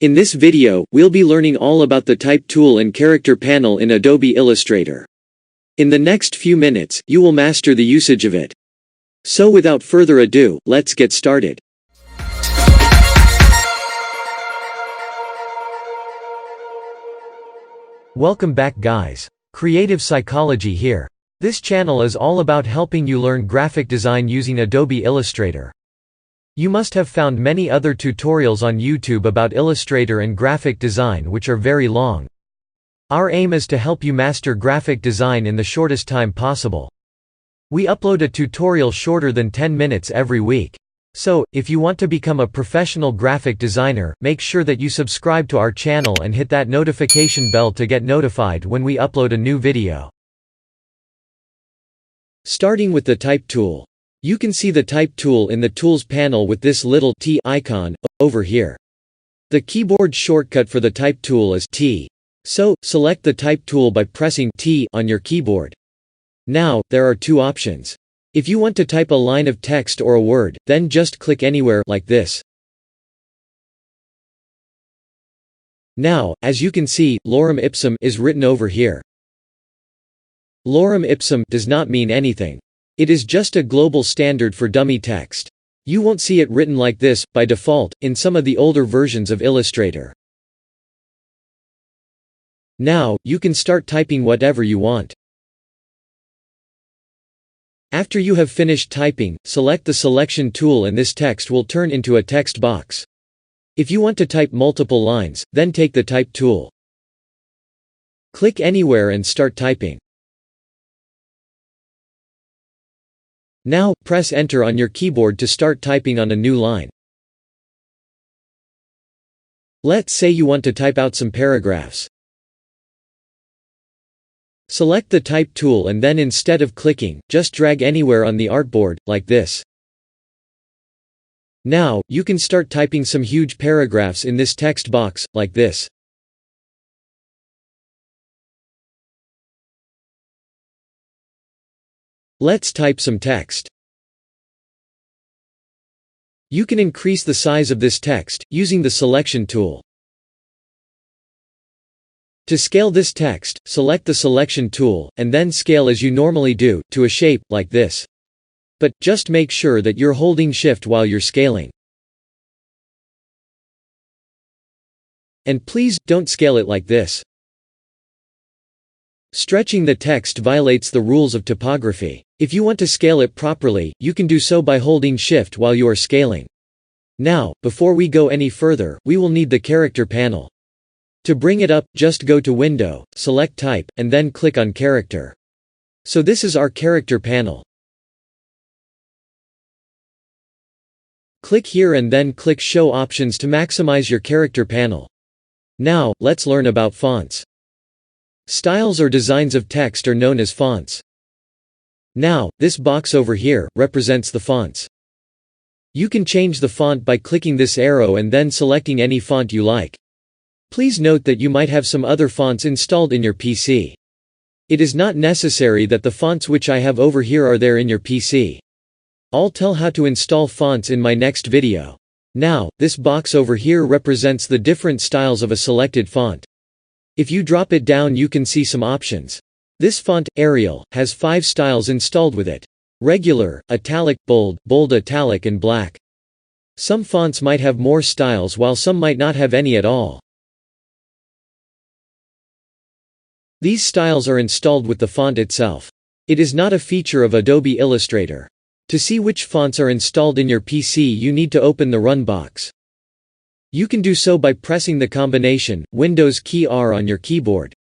In this video, we'll be learning all about the Type tool and Character panel in Adobe Illustrator. In the next few minutes, you will master the usage of it. So without further ado, let's get started. Welcome back guys. Creative Psychology here. This channel is all about helping you learn graphic design using Adobe Illustrator. You must have found many other tutorials on YouTube about Illustrator and graphic design which are very long. Our aim is to help you master graphic design in the shortest time possible. We upload a tutorial shorter than 10 minutes every week. So, if you want to become a professional graphic designer, make sure that you subscribe to our channel and hit that notification bell to get notified when we upload a new video. Starting with the Type tool. You can see the Type tool in the Tools panel with this little T icon over here. The keyboard shortcut for the Type tool is T. So, select the Type tool by pressing T on your keyboard. Now, there are two options. If you want to type a line of text or a word, then just click anywhere like this. Now, as you can see, lorem ipsum is written over here. Lorem ipsum does not mean anything. It is just a global standard for dummy text. You won't see it written like this, by default, in some of the older versions of Illustrator. Now, you can start typing whatever you want. After you have finished typing, select the selection tool and this text will turn into a text box. If you want to type multiple lines, then take the Type tool. Click anywhere and start typing. Now, press Enter on your keyboard to start typing on a new line. Let's say you want to type out some paragraphs. Select the Type tool and then instead of clicking, just drag anywhere on the artboard, like this. Now, you can start typing some huge paragraphs in this text box, like this. Let's type some text. You can increase the size of this text, using the selection tool. To scale this text, select the selection tool, and then scale as you normally do, to a shape, like this. But, just make sure that you're holding Shift while you're scaling. And please, don't scale it like this. Stretching the text violates the rules of typography. If you want to scale it properly, you can do so by holding Shift while you are scaling. Now, before we go any further, we will need the Character panel. To bring it up, just go to Window, select Type, and then click on Character. So this is our Character panel. Click here and then click Show Options to maximize your Character panel. Now, let's learn about fonts. Styles or designs of text are known as fonts. Now, this box over here represents the fonts. You can change the font by clicking this arrow and then selecting any font you like. Please note that you might have some other fonts installed in your PC. It is not necessary that the fonts which I have over here are there in your PC. I'll tell how to install fonts in my next video. Now, this box over here represents the different styles of a selected font. If you drop it down you can see some options. This font, Arial, has 5 styles installed with it. Regular, Italic, Bold, Bold Italic and Black. Some fonts might have more styles while some might not have any at all. These styles are installed with the font itself. It is not a feature of Adobe Illustrator. To see which fonts are installed in your PC you need to open the Run box. You can do so by pressing the combination, Windows key R on your keyboard.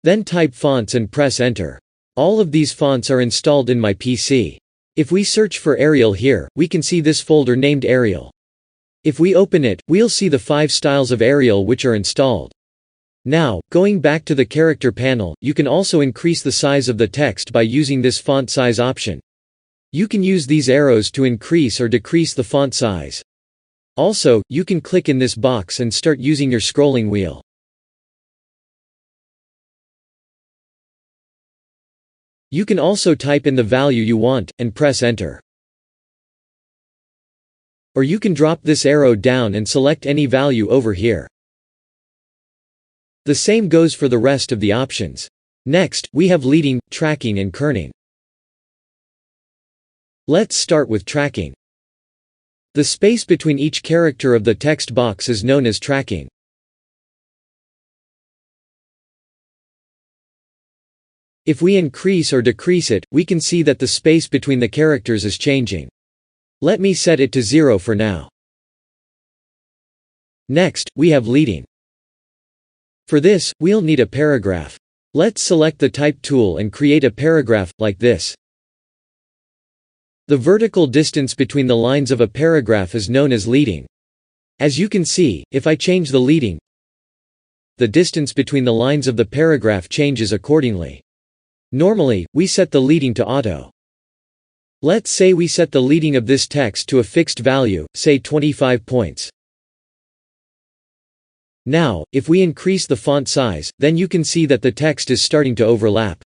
Then type fonts and press Enter. All of these fonts are installed in my PC. If we search for Arial here, we can see this folder named Arial. If we open it, we'll see the 5 styles of Arial which are installed. Now, going back to the Character panel, you can also increase the size of the text by using this font size option. You can use these arrows to increase or decrease the font size. Also, you can click in this box and start using your scrolling wheel. You can also type in the value you want, and press Enter. Or you can drop this arrow down and select any value over here. The same goes for the rest of the options. Next, we have leading, tracking and kerning. Let's start with tracking. The space between each character of the text box is known as tracking. If we increase or decrease it, we can see that the space between the characters is changing. Let me set it to 0 for now. Next, we have leading. For this, we'll need a paragraph. Let's select the type tool and create a paragraph, like this. The vertical distance between the lines of a paragraph is known as leading. As you can see, if I change the leading, the distance between the lines of the paragraph changes accordingly. Normally, we set the leading to auto. Let's say we set the leading of this text to a fixed value, say 25 points. Now, if we increase the font size, then you can see that the text is starting to overlap.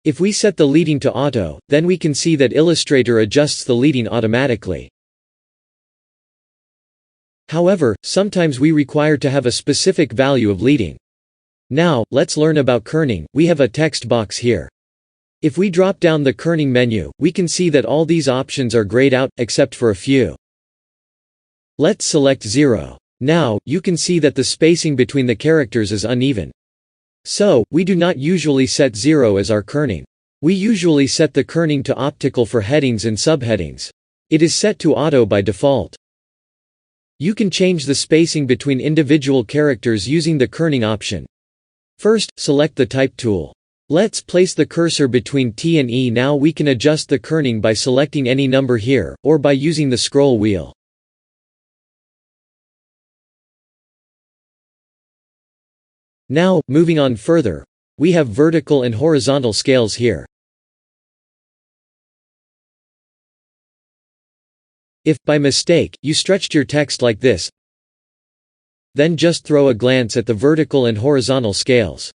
If we set the leading to auto, then we can see that Illustrator adjusts the leading automatically. However, sometimes we require to have a specific value of leading. Now, let's learn about kerning. We have a text box here. If we drop down the kerning menu, we can see that all these options are grayed out, except for a few. Let's select 0. Now, you can see that the spacing between the characters is uneven. So, we do not usually set 0 as our kerning. We usually set the kerning to optical for headings and subheadings. It is set to auto by default. You can change the spacing between individual characters using the kerning option. First, select the type tool. Let's place the cursor between T and E. Now we can adjust the kerning by selecting any number here, or by using the scroll wheel. Now, moving on further, we have vertical and horizontal scales here. If, by mistake, you stretched your text like this, then just throw a glance at the vertical and horizontal scales.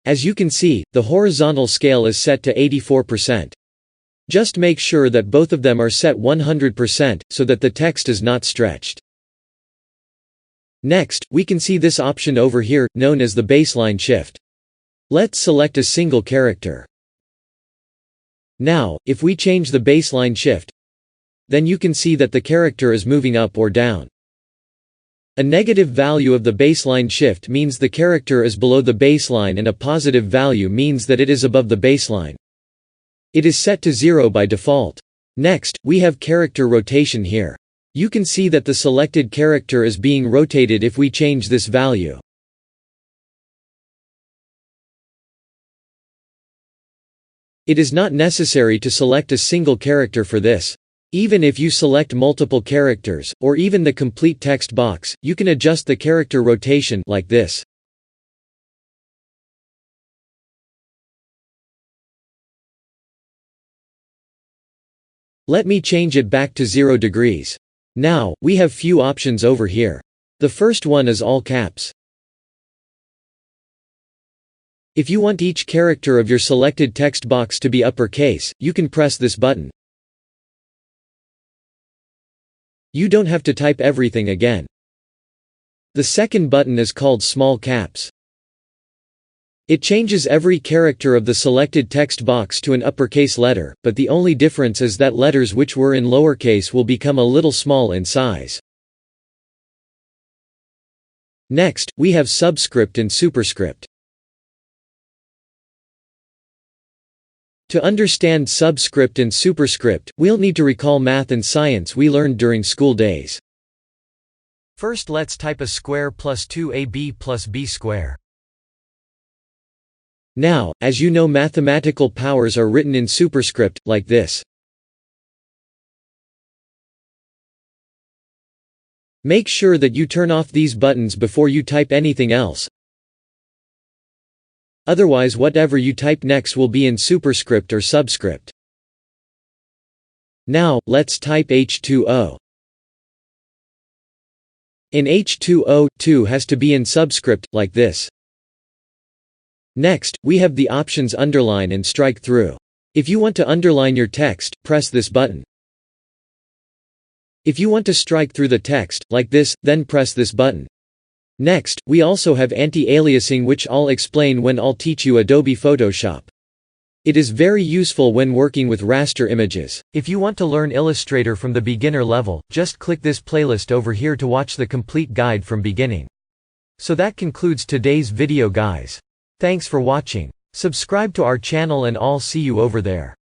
As you can see, the horizontal scale is set to 84%. Just make sure that both of them are set 100% so that the text is not stretched. Next, we can see this option over here, known as the baseline shift. Let's select a single character. Now, if we change the baseline shift, then you can see that the character is moving up or down. A negative value of the baseline shift means the character is below the baseline, and a positive value means that it is above the baseline. It is set to 0 by default. Next, we have character rotation here. You can see that the selected character is being rotated if we change this value. It is not necessary to select a single character for this. Even if you select multiple characters, or even the complete text box, you can adjust the character rotation like this. Let me change it back to 0 degrees. Now, we have few options over here. The first one is all caps. If you want each character of your selected text box to be uppercase, you can press this button. You don't have to type everything again. The second button is called small caps. It changes every character of the selected text box to an uppercase letter, but the only difference is that letters which were in lowercase will become a little small in size. Next, we have subscript and superscript. To understand subscript and superscript, we'll need to recall math and science we learned during school days. First, let's type a square plus 2ab plus b square. Now, as you know, mathematical powers are written in superscript, like this. Make sure that you turn off these buttons before you type anything else. Otherwise, whatever you type next will be in superscript or subscript. Now, let's type H2O. In H2O, 2 has to be in subscript, like this. Next, we have the options underline and strike through. If you want to underline your text, press this button. If you want to strike through the text, like this, then press this button. Next, we also have anti-aliasing, which I'll explain when I'll teach you Adobe Photoshop. It is very useful when working with raster images. If you want to learn Illustrator from the beginner level, just click this playlist over here to watch the complete guide from beginning. So that concludes today's video, guys. Thanks for watching. Subscribe to our channel and I'll see you over there.